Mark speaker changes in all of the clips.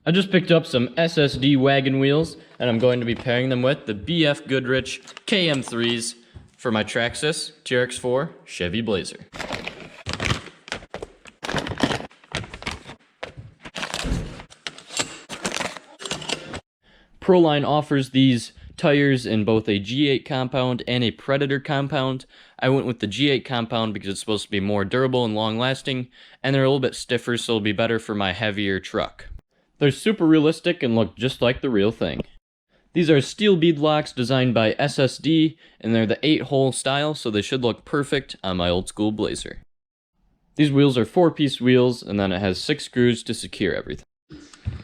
Speaker 1: I just picked up some SSD wagon wheels, and I'm going to be pairing them with the BF Goodrich KM3s for my Traxxas TRX4 Chevy Blazer. Proline offers these tires in both a G8 compound and a Predator compound. I went with the G8 compound because it's supposed to be more durable and long lasting, and they're a little bit stiffer, so it'll be better for my heavier truck. They're super realistic and look just like the real thing. These are steel bead locks designed by SSD, and they're the 8-hole style, so they should look perfect on my old school Blazer. These wheels are 4-piece wheels, and then it has 6 screws to secure everything.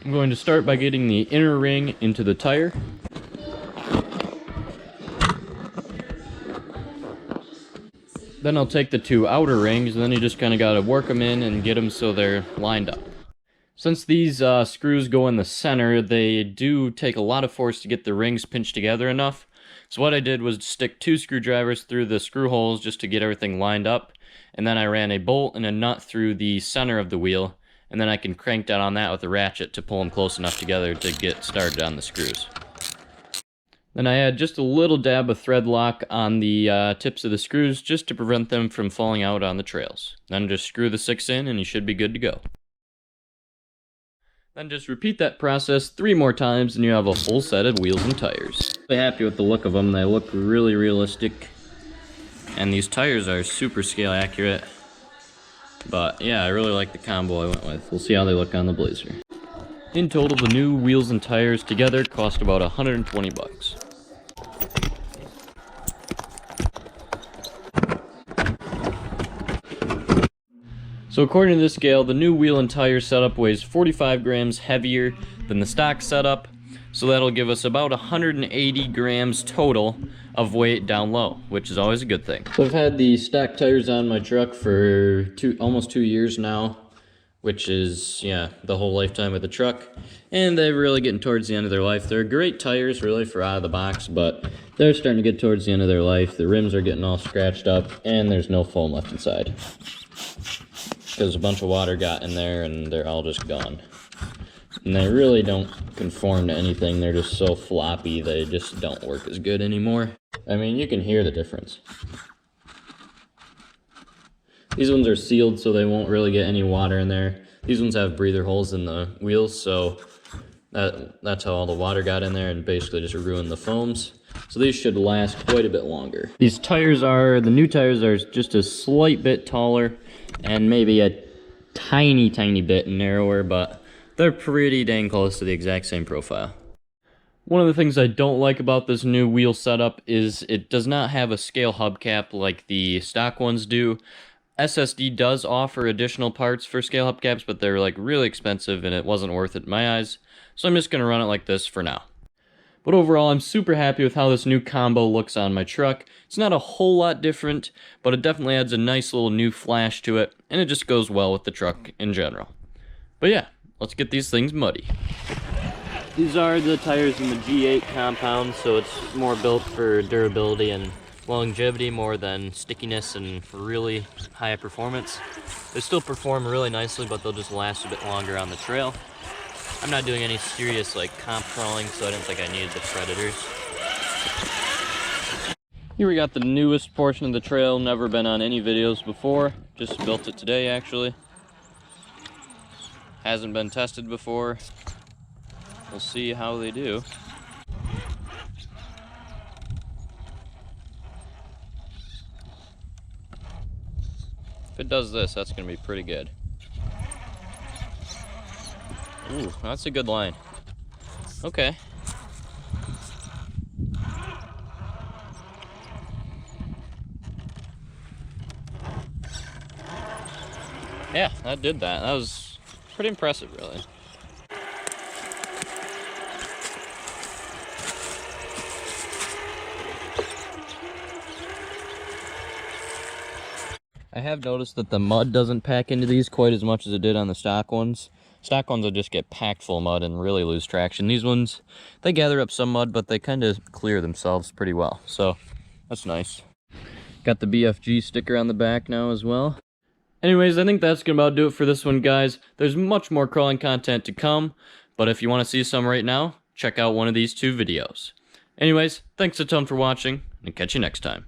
Speaker 1: I'm going to start by getting the inner ring into the tire. Then I'll take the 2 outer rings, and then you just kind of got to work them in and get them so they're lined up. Since these screws go in the center, they do take a lot of force to get the rings pinched together enough. So what I did was stick 2 screwdrivers through the screw holes just to get everything lined up. And then I ran a bolt and a nut through the center of the wheel. And then I can crank down on that with a ratchet to pull them close enough together to get started on the screws. Then I add just a little dab of thread lock on the tips of the screws just to prevent them from falling out on the trails. Then just screw the 6 in and you should be good to go. Then just repeat that process 3 more times and you have a full set of wheels and tires. Really happy with the look of them. They look really realistic. And these tires are super scale accurate. But yeah, I really like the combo I went with. We'll see how they look on the Blazer. In total, the new wheels and tires together cost about 120 bucks. So according to this scale, the new wheel and tire setup weighs 45 grams heavier than the stock setup, so that'll give us about 180 grams total of weight down low, which is always a good thing. So I've had the stock tires on my truck for almost 2 years now, which is, yeah, the whole lifetime of the truck, and they're really getting towards the end of their life. They're great tires, really, for out of the box, but they're starting to get towards the end of their life. The rims are getting all scratched up, and there's no foam left inside, because a bunch of water got in there, and they're all just gone. And they really don't conform to anything. They're just so floppy, they just don't work as good anymore. I mean, you can hear the difference. These ones are sealed, so they won't really get any water in there. These ones have breather holes in the wheels, so that's how all the water got in there and basically just ruined the foams. So these should last quite a bit longer. These tires the new tires are just a slight bit taller and maybe a tiny bit narrower, but they're pretty dang close to the exact same profile. One of the things I don't like about this new wheel setup is it does not have a scale hubcap like the stock ones do. SSD does offer additional parts for scale hubcaps, but they're like really expensive and it wasn't worth it in my eyes. So I'm just going to run it like this for now. But overall, I'm super happy with how this new combo looks on my truck. It's not a whole lot different, but it definitely adds a nice little new flash to it, and it just goes well with the truck in general. But yeah, let's get these things muddy. These are the tires in the G8 compound, so it's more built for durability and longevity more than stickiness and really high performance. They still perform really nicely, but they'll just last a bit longer on the trail. I'm not doing any serious like comp crawling, so I didn't think I needed the Predators. Here we got the newest portion of the trail, never been on any videos before. Just built it today actually. Hasn't been tested before. We'll see how they do. If it does this, that's gonna be pretty good. Ooh, that's a good line. Okay. Yeah, that did that. That was pretty impressive, really. I have noticed that the mud doesn't pack into these quite as much as it did on the stock ones. Stock ones will just get packed full of mud and really lose traction. These ones, they gather up some mud, but they kind of clear themselves pretty well. So that's nice. Got the BFG sticker on the back now as well. Anyways, I think that's gonna about do it for this one, guys. There's much more crawling content to come, But if you want to see some right now, check out one of these 2 videos. Anyways, thanks a ton for watching, and catch you next time.